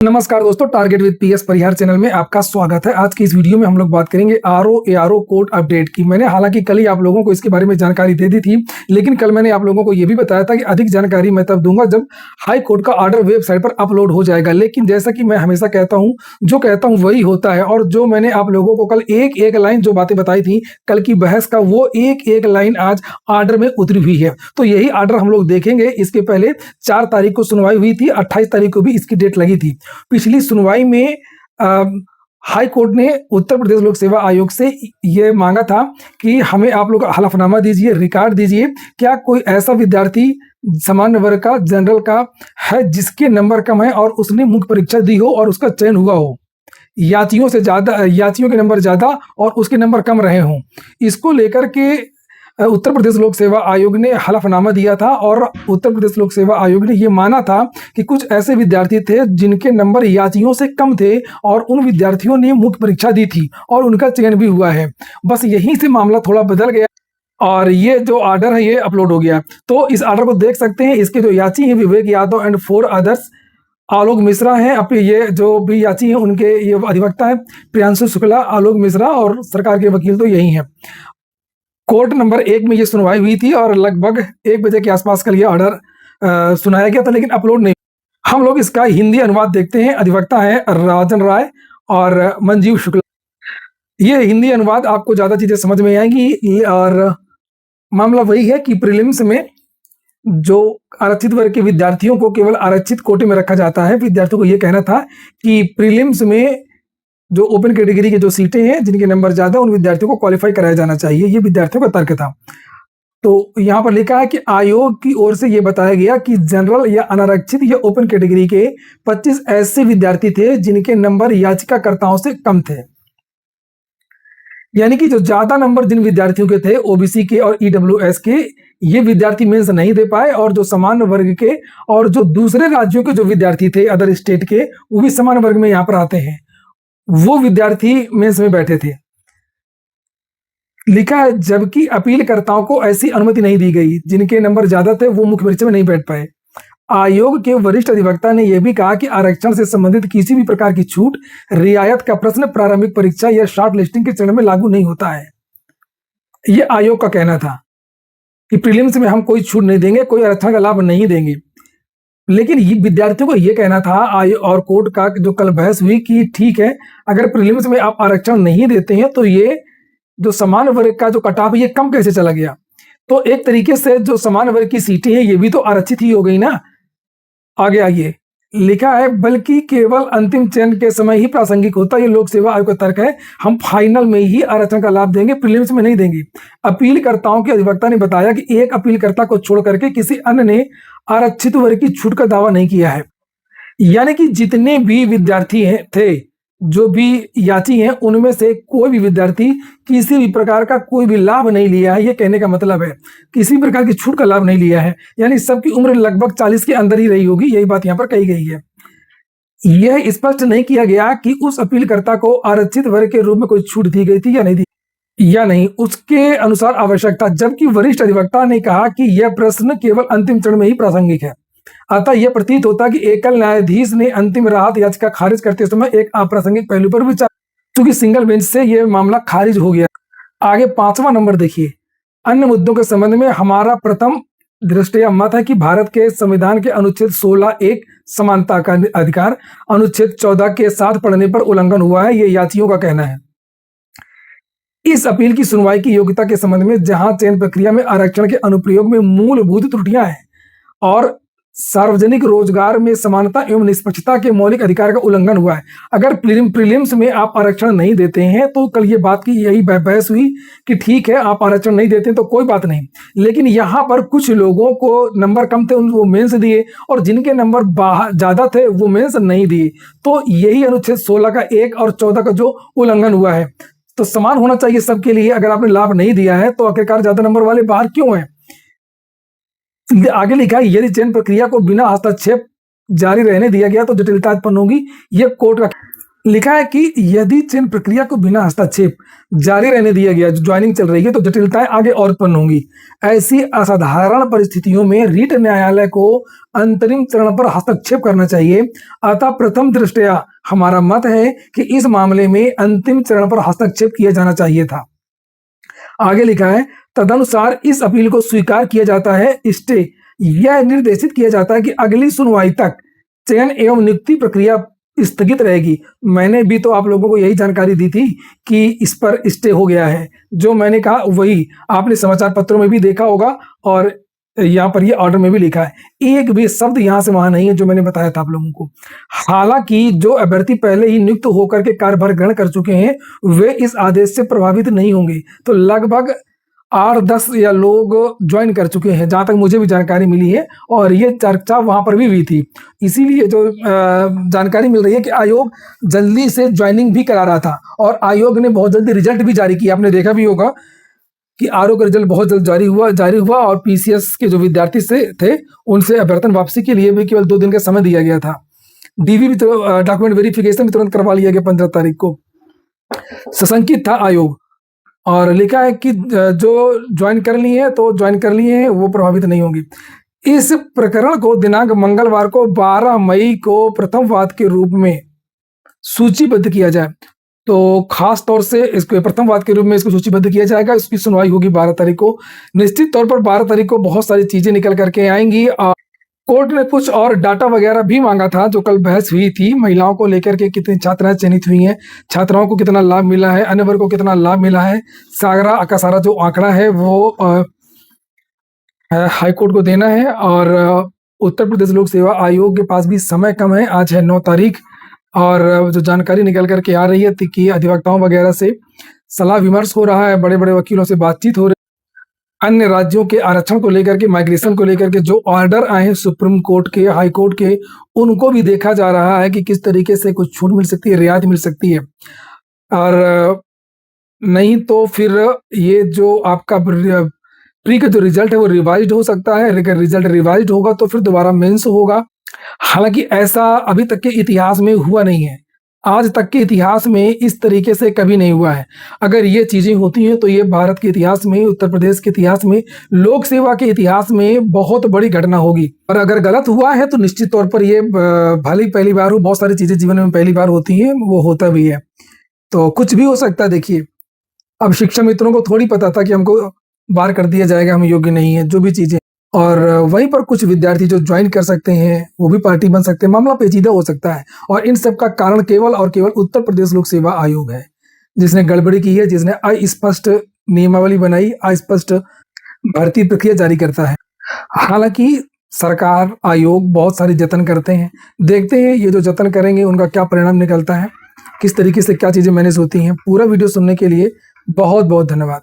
नमस्कार दोस्तों, target with PS Parihar channel में आपका स्वागत है। आज की इस वीडियो में हम लोग बात करेंगे आरओ कोड अपडेट की। मैंने हालांकि कल ही आप लोगों को इसके बारे में जानकारी दे दी थी, लेकिन कल मैंने आप लोगों को यह भी बताया था कि अधिक जानकारी मैं तब दूंगा जब हाई कोर्ट का ऑर्डर वेबसाइट पर अपलोड हो जाएगा। लेकिन जैसा कि मैं हमेशा कहता हूं, जो कहता हूं वही होता है। और जो मैंने आप लोगों को कल एक एक लाइन जो बातें बताई थी कल की बहस का, वो एक एक लाइन आज ऑर्डर में उतरी हुई है। तो यही ऑर्डर हम लोग देखेंगे। इसके पहले 4 तारीख को सुनवाई हुई थी, 28 तारीख को भी इसकी डेट लगी थी। पिछली सुनवाई में हाई कोर्ट ने उत्तर प्रदेश लोक सेवा आयोग से यह मांगा था कि हमें आप लोग हलफनामा दीजिए, रिकॉर्ड दीजिए, क्या कोई ऐसा विद्यार्थी सामान्य वर्ग का, जनरल का है जिसके नंबर कम है और उसने मुख्य परीक्षा दी हो और उसका चयन हुआ हो, याचियों के नंबर ज्यादा और उसके नंबर कम रहे हों। इसको लेकर के उत्तर प्रदेश लोक सेवा आयोग ने हलफनामा दिया था और उत्तर प्रदेश लोक सेवा आयोग ने यह माना था कि कुछ ऐसे विद्यार्थी थे जिनके नंबर याचियों से कम थे और उन विद्यार्थियों ने मुख्य परीक्षा दी थी और उनका चयन भी हुआ है। बस यहीं से मामला थोड़ा बदल गया और ये जो ऑर्डर है ये अपलोड हो गया। तो इस ऑर्डर को देख सकते हैं। इसके जो याची हैं विवेक यादव एंड 4 अदर्स, आलोक मिश्रा हैं, अब ये जो भी याची हैं उनके ये अधिवक्ता है प्रियांशु शुक्ला, आलोक मिश्रा, और सरकार के वकील तो यही हैं। कोर्ट नंबर 1 में ये सुनवाई हुई थी और लगभग 1 बजे के आसपास कल ये ऑर्डर सुनाया गया था, लेकिन अपलोड नहीं। हम लोग इसका हिंदी अनुवाद देखते हैं। अधिवक्ता है राजन राय और मंजीव शुक्ला। ये हिंदी अनुवाद आपको ज्यादा चीजें समझ में आएंगी। और मामला वही है कि प्रीलिम्स में जो आरक्षित वर्ग के विद्यार्थियों को केवल आरक्षित कोटे में रखा जाता है। विद्यार्थियों को यह कहना था कि प्रीलिम्स में जो ओपन कैटेगरी की जो सीटें हैं जिनके नंबर ज्यादा, उन विद्यार्थियों को क्वालिफाई कराया जाना चाहिए। ये विद्यार्थियों का तर्क था। तो यहाँ पर लिखा है कि आयोग की ओर से यह बताया गया कि जनरल या अनारक्षित या ओपन कैटेगरी के 25 ऐसे विद्यार्थी थे जिनके नंबर याचिकाकर्ताओं से कम थे। यानी कि जो ज्यादा नंबर जिन विद्यार्थियों के थे, ओबीसी के और ईडब्ल्यूएस के, ये विद्यार्थी मेंस नहीं दे पाए। और जो सामान्य वर्ग के और जो दूसरे राज्यों के जो विद्यार्थी थे, अदर स्टेट के, वो भी सामान्य वर्ग में यहाँ पर आते हैं, वो विद्यार्थी मेंस में बैठे थे। लिखा है जबकि अपीलकर्ताओं को ऐसी अनुमति नहीं दी गई। जिनके नंबर ज्यादा थे वो मुख्य परीक्षा में नहीं बैठ पाए। आयोग के वरिष्ठ अधिवक्ता ने यह भी कहा कि आरक्षण से संबंधित किसी भी प्रकार की छूट, रियायत का प्रश्न प्रारंभिक परीक्षा या शॉर्ट लिस्टिंग के चरण में लागू नहीं होता है। यह आयोग का कहना था कि प्रीलिम्स में हम कोई छूट नहीं देंगे, कोई आरक्षण का लाभ नहीं देंगे। लेकिन ये विद्यार्थियों को यह कहना था और कोर्ट का जो कल बहस हुई कि ठीक है, अगर प्रीलिम्स में आप आरक्षण नहीं देते हैं तो ये जो सामान्य वर्ग का जो कट ऑफ ये कम कैसे चला गया। तो एक तरीके से जो सामान्य वर्ग की सीटें हैं ये भी तो आरक्षित ही हो गई ना। आगे लिखा है बल्कि केवल अंतिम चयन के समय ही प्रासंगिक होता है। ये लोक सेवा आयोग का तर्क है। हम फाइनल में ही आरक्षण का लाभ देंगे, प्रीलिम्स में नहीं देंगे। अपीलकर्ताओं के अधिवक्ता ने बताया कि एक अपीलकर्ता को छोड़ करके किसी अन्य ने आरक्षित वर्ग की छूट का दावा नहीं किया है। यानी कि जितने भी विद्यार्थी थे, जो भी याची हैं, उनमें से कोई भी विद्यार्थी किसी भी प्रकार का कोई भी लाभ नहीं लिया है। ये कहने का मतलब है किसी प्रकार की छूट का लाभ नहीं लिया है। यानी सबकी उम्र लगभग 40 के अंदर ही रही होगी। यही बात यहाँ पर कही गई है। यह स्पष्ट नहीं किया गया कि उस अपीलकर्ता को आरक्षित वर्ग के रूप में कोई छूट दी गई थी या नहीं, उसके अनुसार आवश्यक था। जबकि वरिष्ठ अधिवक्ता ने कहा कि यह प्रश्न केवल अंतिम चरण में ही प्रासंगिक है। अतः यह प्रतीत होता कि एकल न्यायाधीश ने अंतिम राहत याचिका खारिज करते समय एक अप्रासंगिक पहलू पर विचार, क्योंकि सिंगल बेंच से यह मामला खारिज हो गया। आगे 5वां नंबर देखिए। अन्य मुद्दों के संबंध में हमारा प्रथम दृष्टया मत है कि भारत के संविधान के अनुच्छेद 16(1) समानता का अधिकार, अनुच्छेद 14 के साथ पढ़ने पर उल्लंघन हुआ है। यह याचियों का कहना है। इस अपील की सुनवाई की योग्यता के संबंध में जहां चयन प्रक्रिया में आरक्षण के अनुप्रयोग में मूलभूत त्रुटियां हैं और सार्वजनिक रोजगार में समानता एवं निष्पक्षता के मौलिक अधिकार का उल्लंघन हुआ है। अगर प्रीलिम्स में आप आरक्षण नहीं देते हैं तो कल ये बात की यही बहस हुई कि ठीक है, आप आरक्षण नहीं देते तो कोई बात नहीं। लेकिन यहाँ पर कुछ लोगों को नंबर कम थे, वो मेंस दिए, और जिनके नंबर ज्यादा थे वो मेंस नहीं दिए। तो यही अनुच्छेद 16 का 1 और 14 का जो उल्लंघन हुआ है। तो समान होना चाहिए सबके लिए। अगर आपने लाभ नहीं दिया है तो आखिरकार ज्यादा नंबर वाले बाहर क्यों हैं। आगे लिखा है यदि चयन प्रक्रिया को बिना हस्तक्षेप जारी रहने दिया गया तो जटिलता उत्पन्न होगी। यह कोर्ट का लिखा है कि यदि चयन प्रक्रिया को बिना हस्तक्षेप जारी रहने दिया गया, जो ज्वाइनिंग चल रही है, तो जटिलताएं आगे और उत्पन्न होंगी। ऐसी असाधारण परिस्थितियों में रीट न्यायालय को अंतरिम चरण पर हस्तक्षेप करना चाहिए। अतः प्रथम दृष्टया हमारा मत है कि इस मामले में अंतिम चरण पर हस्तक्षेप किया जाना चाहिए था। आगे लिखा है, तदनुसार इस अपील को स्वीकार किया जाता है। स्टे यह निर्देशित किया जाता है कि अगली सुनवाई तक चयन एवं नियुक्ति प्रक्रिया स्थगित रहेगी। मैंने भी तो आप लोगों को यही जानकारी दी थी कि इस पर स्टे हो गया है। जो मैंने कहा वही आपने समाचार पत्रों में भी देखा होगा और यहाँ पर ये ऑर्डर में भी लिखा है। एक भी शब्द यहाँ से वहां नहीं है जो मैंने बताया था आप लोगों को। हालांकि जो अभ्यर्थी पहले ही नियुक्त होकर के कार्यभार ग्रहण कर चुके हैं वे इस आदेश से प्रभावित नहीं होंगे। तो लगभग 8-10 या लोग ज्वाइन कर चुके हैं, जहां तक मुझे भी जानकारी मिली है, और ये चर्चा वहां पर भी हुई थी। इसीलिए जो जानकारी मिल रही है कि आयोग जल्दी से ज्वाइनिंग भी करा रहा था और आयोग ने बहुत जल्दी रिजल्ट भी जारी किया। आपने देखा भी होगा कि आरओ का रिजल्ट बहुत जल्द जारी हुआ और पीसीएस के जो विद्यार्थी से थे उनसे अभ्यर्थन वापसी के लिए भी केवल 2 दिन का समय दिया गया था। डीवी भी डॉक्यूमेंट वेरिफिकेशन भी तुरंत करवा लिया गया 15 तारीख को। सशंकित था आयोग और लिखा है कि जो ज्वाइन कर लिए हैं तो ज्वाइन कर लिए हैं, वो प्रभावित नहीं होंगी। इस प्रकरण को दिनांक मंगलवार को 12 मई को प्रथम वाद के रूप में सूचीबद्ध किया जाए। तो खास तौर से इसको प्रथम वाद के रूप में इसको सूचीबद्ध किया जाएगा। इसकी सुनवाई होगी 12 तारीख को। निश्चित तौर पर 12 तारीख को बहुत सारी चीजें निकल करके आएंगी। कोर्ट ने कुछ और डाटा वगैरह भी मांगा था जो कल बहस हुई थी। महिलाओं को लेकर के कितनी छात्राएं चयनित हुई हैं, छात्राओं को कितना लाभ मिला है, अन्य वर्ग को कितना लाभ मिला है, सागरा का सारा जो आंकड़ा है वो हाईकोर्ट को देना है। और उत्तर प्रदेश लोक सेवा आयोग के पास भी समय कम है। आज है 9 तारीख और जो जानकारी निकल करके आ रही है कि अधिवक्ताओं वगैरह से सलाह विमर्श हो रहा है, बड़े बड़े वकीलों से बातचीत हो रही है। अन्य राज्यों के आरक्षण को लेकर के, माइग्रेशन को लेकर के जो ऑर्डर आए हैं सुप्रीम कोर्ट के, हाई कोर्ट के, उनको भी देखा जा रहा है कि किस तरीके से कुछ छूट मिल सकती है, रियायत मिल सकती है। और नहीं तो फिर ये जो आपका प्री का जो रिजल्ट है वो रिवाइज्ड हो सकता है। अगर रिजल्ट रिवाइज्ड होगा तो फिर दोबारा मेंस होगा। हालांकि ऐसा अभी तक के इतिहास में हुआ नहीं है। आज तक के इतिहास में इस तरीके से कभी नहीं हुआ है। अगर ये चीजें होती हैं तो ये भारत के इतिहास में, उत्तर प्रदेश के इतिहास में, लोक सेवा के इतिहास में बहुत बड़ी घटना होगी। और अगर गलत हुआ है तो निश्चित तौर पर ये भले ही पहली बार हो, बहुत सारी चीजें जीवन में पहली बार होती हैं, वो होता भी है। तो कुछ भी हो सकता है। देखिए, अब शिक्षा मित्रों को थोड़ी पता था कि हमको बाहर कर दिया जाएगा, हम योग्य नहीं है, जो भी चीजें। और वहीं पर कुछ विद्यार्थी जो ज्वाइन कर सकते हैं वो भी पार्टी बन सकते हैं। मामला पेचीदा हो सकता है और इन सब का कारण केवल और केवल उत्तर प्रदेश लोक सेवा आयोग है, जिसने गड़बड़ी की है, जिसने अस्पष्ट नियमावली बनाई, अस्पष्ट भर्ती प्रक्रिया जारी करता है। हालांकि सरकार, आयोग बहुत सारे जतन करते हैं। देखते हैं ये जो जतन करेंगे उनका क्या परिणाम निकलता है, किस तरीके से क्या चीजें मैनेज होती हैं। पूरा वीडियो सुनने के लिए बहुत बहुत धन्यवाद।